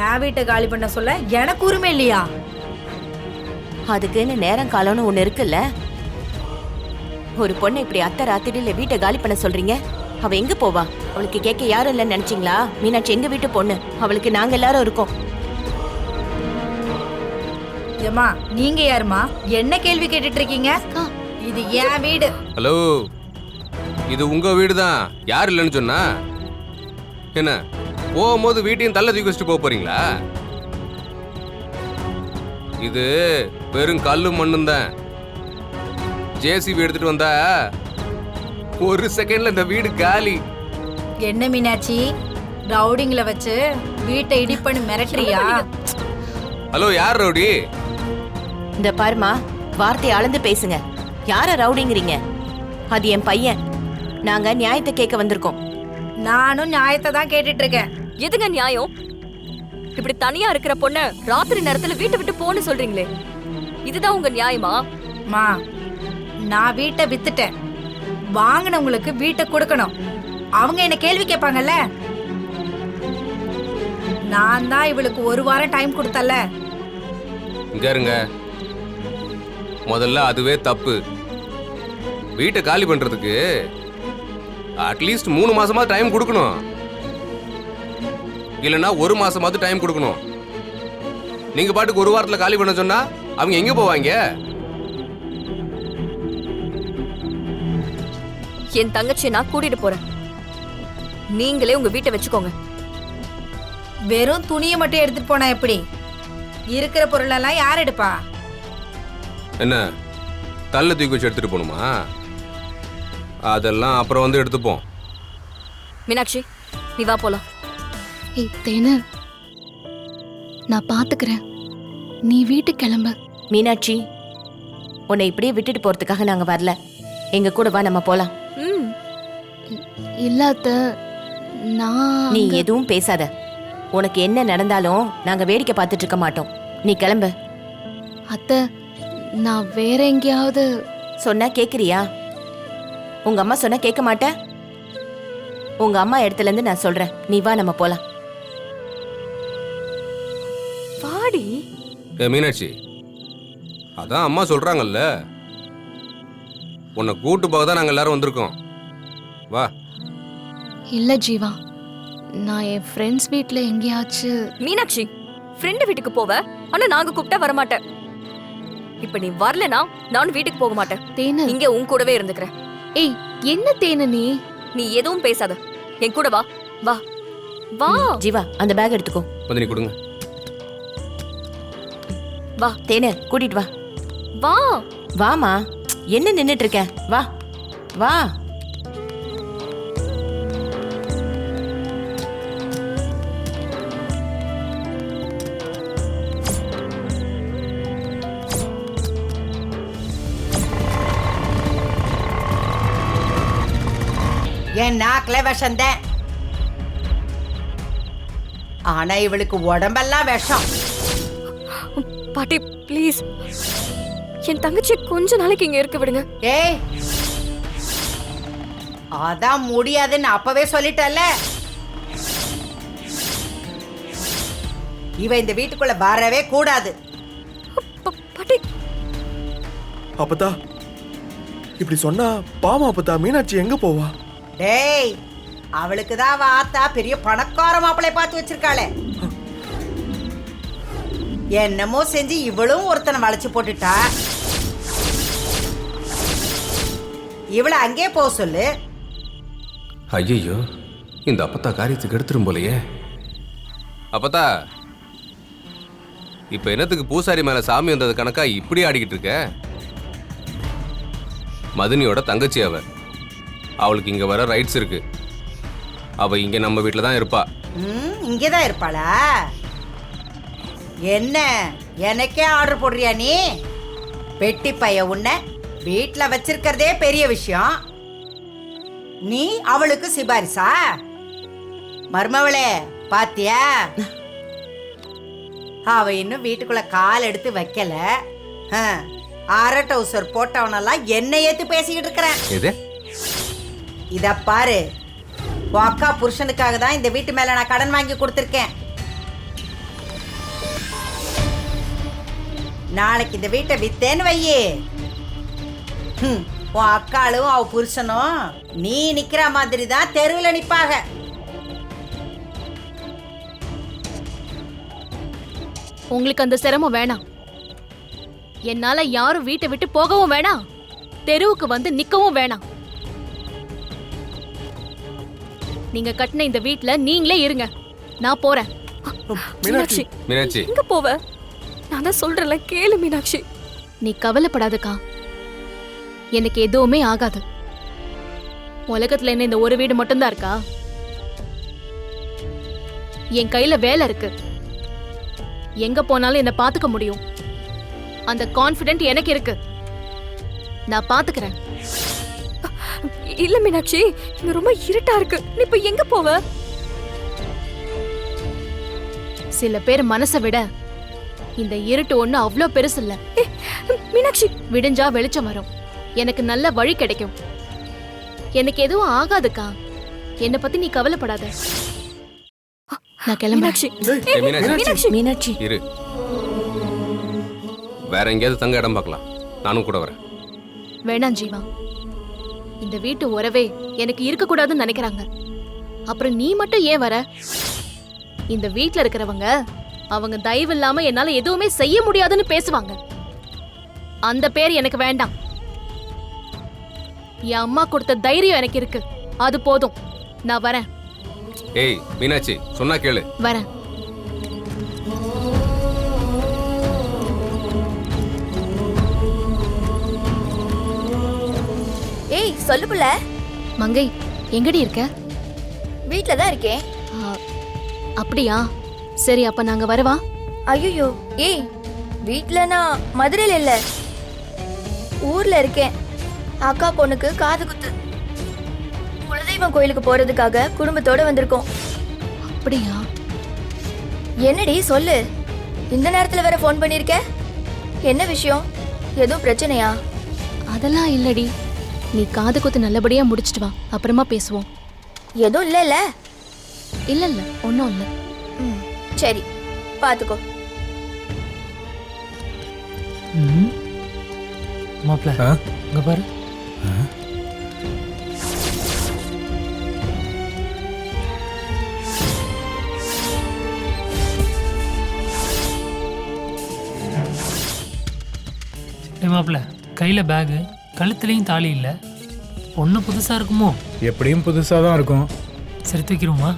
என் வீட்டை காலி பண்ண சொல்ல எனக்கு உரிமை இல்லையா? அதுக்குன்னு நேரம் காலம்னு ஒண்ணு இருக்குல்ல. ஒரு பொண்ணு இப்படி அத்தை ராத்திரியில வீட்டை காலி பண்ண சொல்றீங்க. அவ எங்க போவா? அவளுக்கு கேட்க யாரும் இல்லைன்னு நினைச்சீங்களா? மீனாட்சி எங்க வீட்டு பொண்ணு, அவளுக்கு நாங்க எல்லாரும் இருக்கோம். ஏமா நீங்க யாருமா என்ன கேள்வி கேட்டுட்டு இருக்கீங்க? இது என் வீடு. ஹலோ, இது உங்க வீடு தான். யார் இல்லைன்னு சொன்னா என்ன? போகும்போது வீட்டையும் தள்ள தூக்கி வச்சுட்டு போக போறீங்களா? இது வெறும் கல்லு மண்ணும் தான். ஜேசிபி எடுத்துட்டு வந்தா ஒரு செகண்ட்ல இந்த வீடு காலி. என்ன மீனாட்சி, ரவுடிங்கள வச்சு வீட்டை இடி பண்ணி மிரட்டுறியா? ஹலோ, யார் ரவுடி? இந்த பாருமா, வார்த்தையை அளந்து பேசுங்க. யார ரவுடிங்கிறீங்க? அது என் பையன். நாங்க நியாயத்தை கேட்க வந்திருக்கோம். நானும் நியாயத்தை தான் கேட்டுட்டு இருக்கேன். எதுங்க நியாயம்? இப்படி தனியா இருக்கிற பொண்ண ராத்திரி நேரத்துல வீட்டை விட்டு போன்னு சொல்றீங்களே, இதுதான் உங்க நியாயமா? மா, நான் வீட்டை வித்துட்டேன். வாங்கினவங்களுக்கு வீட்டை கொடுக்கணும். அவங்க என்ன கேள்வி கேட்பாங்கல்ல. நான் தான் இவளுக்கு ஒரு வாரம் டைம் கொடுத்தல. இங்க இருங்க. முதல்ல அதுவே தப்பு. வீட்டை காலி பண்றதுக்கு அட்லீஸ்ட் 3 மாசமா டைம் கொடுக்கணும். இல்லைன்னா 1 மாசமாவது டைம் கொடுக்கணும். நீங்க பாட்டுக்கு ஒரு வாரத்துல காலி பண்ண சொன்னா அவங்க எங்க போவாங்க? என் தங்கச்சியை நான் கூட்டிட்டு போறேன். நீங்களே உங்க வீட்டை வச்சுக்கோங்க. வெறும் துணியை மட்டும் எடுத்துட்டு போனா எப்படி? இருக்கிற பொருளெல்லாம் யார் எடுப்பா? என்ன கல்ல தூக்கி வச்சு எடுத்துட்டு போகணுமா? அதெல்லாம் அப்புறம் வந்து எடுத்துப்போம். மீனாட்சி, நீ வா போலாம். ஏய் தேனு, நான் பாத்துக்கிறேன். நீ வீட்டுக்கு கிளம்பு. மீனாட்சி, உன்னை இப்படியே விட்டுட்டு போறதுக்காக நாங்க வரல. எங்க கூட வா, நம்ம போலாம். இல்லாத நான் நீ எதுவும் பேசாத. உனக்கு என்ன நடந்தாலும் நாங்க வேடிக்கை பார்த்துட்டு இருக்க மாட்டோம். நீ கிளம்பு. அத்தை, நான் வேற எங்கேயாவது. சொன்னா கேக்குறியா? உங்க அம்மா சொன்னா கேட்க மாட்ட. உங்க அம்மா இடத்துல இருந்து நான் சொல்றேன். நீ வா, நம்ம போலாம். வாடி. மீனாட்சி, அதான் அம்மா சொல்றாங்கல்ல, உன்னை கூட்டு போக தான் நாங்க எல்லாரும் வந்திருக்கோம். வா. இல்ல ஜீவா, நான் என் ஃப்ரெண்ட்ஸ் வீட்ல எங்கேயாச்சும். மீனாட்சி, ஃப்ரெண்டு வீட்டுக்கு போவ, ஆனா நாங்க கூப்பிட்டா வரமாட்டேன். இப்ப நீ வரலனா நான் வீட்டுக்கு போக மாட்டேன். தேனு, இங்க உன் கூடவே இருந்துக்கிறேன். ஏய் என்ன தேனு, நீ எதுவும் பேசாத. என் கூட வா. வா வா. ஜீவா, அந்த பேக் எடுத்துக்கோ. வந்து நீ கொடுங்க. வா தேனு, கூட்டிட்டு வா. வா. வாமா, என்ன நின்னுட்டு இருக்க? வா வா. என் நாக்கில விஷந்தேன். ஆனா இவளுக்கு உடம்பெல்லாம் விஷம். பாட்டி ப்ளீஸ், என் தங்கச்சி கொஞ்ச நாளைக்கு இங்க இருக்க விடுங்க. ஏய், அதான் முடியாதுன்னு அப்பவே சொல்லிட்டல்ல. இவ இந்த வீட்டுக்குள்ள வரவே கூடாது. பாட்டி. அப்பதா இப்படி சொன்னா பாவம். அப்பதா மீனாட்சி எங்க போவா? டேய், அவளுக்கு தான் வாத்தா பெரிய பணக்கார மாப்பிளை பார்த்து வச்சிருக்காளே. என்னமோ செஞ்சு இவளும் ஒருத்தனை வளைச்சு போட்டுட்டா. இவளை அங்கே போக சொல்லு. ஐயோ, இந்த அப்பத்தா காரியத்துக்கு எடுத்துரும் போலையே. அப்பத்தா, இப்ப என்னத்துக்கு பூசாரி மேல சாமி வந்தது கணக்கா இப்படி ஆடிக்கிட்டு இருக்க? மதினியோட தங்கச்சி அவ. அவளுக்கு இங்க வர ரைட்ஸ் இருக்கு. அவ இங்க நம்ம வீட்டுல தான் இருப்பா. இங்கதான் இருப்பாளா? என்ன எனக்கே ஆர்டர் போடுறியா நீ? பெட்டி பைய உன்னை வீட்டுல வச்சிருக்கிறதே பெரிய விஷயம். நீ அவளுக்கு சிபாரிசா? மருமவளே பாத்தியா, அவ இன்னும் வீட்டுக்குள்ள கால் எடுத்து வைக்கல. அரை டவுசர் போட்டவனெல்லாம் என்ன ஏத்து பேசிக்கிட்டு இருக்கிறேன். இத பாரு, அக்கா புருஷனுக்காக தான் இந்த வீட்டு மேல நான் கடன் வாங்கி கொடுத்துருக்கேன். நாளைக்கு இந்த வீட்டை வித்தேன்னு வையே, உன் அக்காளும் அவ புருஷனும் நீ நிக்கிற மாதிரி தான் தெருவில் நிப்பாக. உங்களுக்கு அந்த சிரமம் வேணாம். என்னால யாரும் வீட்டை விட்டு போகவும் வேணாம், தெருவுக்கு வந்து நிக்கவும் வேணாம். நீங்க கட்டின இந்த வீட்ல நீங்களே இருங்க, நான் போறேன். மீனாட்சி மீனாட்சி எங்க போவ? நான் தான் சொல்றேன்ல, கேளு மீனாட்சி. நீ கவலைப்படாதக்கா, எனக்கு எதுவுமே ஆகாது. உலகத்துல என்ன இந்த ஒரு வீடு மட்டும்தான் இருக்கா? என் கையில வேலை இருக்கு, எங்க போனாலும் என்ன பாத்துக்க முடியும். அந்த கான்ஃபிடென்ட் எனக்கு இருக்கு, நான் பாத்துக்கிறேன். இல்ல மீனாட்சி, இங்க ரொம்ப இருட்டா இருக்கு. நீ இப்ப எங்க போவ? சில பேர் மனசை விட இந்த இருட்டு ஒண்ணு அவ்வளோ பெருசு இல்ல. மீனாட்சி, விடிஞ்சா வெளிச்சம் வரும், எனக்கு நல்ல வழி கிடைக்கும். எனக்கு எதுவும் ஆகாதுக்கா, என்னை பத்தி நீ கவலைப்படாத. நான் கிளம்புறேன். மீனாட்சி, ஏய், மீனாட்சி மீனாட்சி இரு, வேற எங்கேயாவது தங்க இடம் பார்க்கலாம், நானும் கூட வரேன். வேணாம் ஜீவா, இந்த வீட்டு உறவே எனக்கு இருக்கக்கூடாதுன்னு நினைக்கிறாங்க. அப்புறம் நீ மட்டும் ஏன் வர? இந்த வீட்ல இருக்கிறவங்க அவங்க தயவு இல்லாம என்னால எதுவுமே செய்ய முடியாதுன்னு பேசுவாங்க. அந்த பேர் எனக்கு வேண்டாம். என் அம்மா கொடுத்த தைரியம் எனக்கு இருக்கு, அது போதும். நான் வரேன். ஏய் மீனாட்சி, சொன்னா கேளு. வரேன். ஏய் சொல்லு புள்ள. மங்கை, எங்கடி இருக்க? வீட்ல தான் இருக்கேன். அப்படியா? சரி, அப்ப நாங்க வரவா? ஐயோ, ஏய் வீட்ல நான் மதுரையில இல்ல, ஊர்ல இருக்கேன். அக்கா பொண்ணுக்கு காது குத்து, குலதெய்வம் கோயிலுக்கு போறதுக்காக குடும்பத்தோட வந்திருக்கோம். அப்படியா? என்னடி சொல்லு, இந்த நேரத்துல வேற ஃபோன் பண்ணிருக்க? என்ன விஷயம்? எதுவும் பிரச்சனையா? அதெல்லாம் இல்லடி, நீ காது குத்து நல்லபடியா முடிச்சிட்டு வா, அப்புறமா பேசுவோம். எதுவும் இல்ல. இல்ல இல்ல, ஒன்னும் இல்ல. சரி, பாத்துக்கோ. மாப்பிள்ள இங்க பாரு. மாப்பிள்ள கையில பேகு, கழுத்துலயும் தாலி இல்ல. ஒண்ணு புதுசா இருக்குமோ? எப்படியும் புதுசா தான் இருக்கும். சரி, தூக்கிடுமா?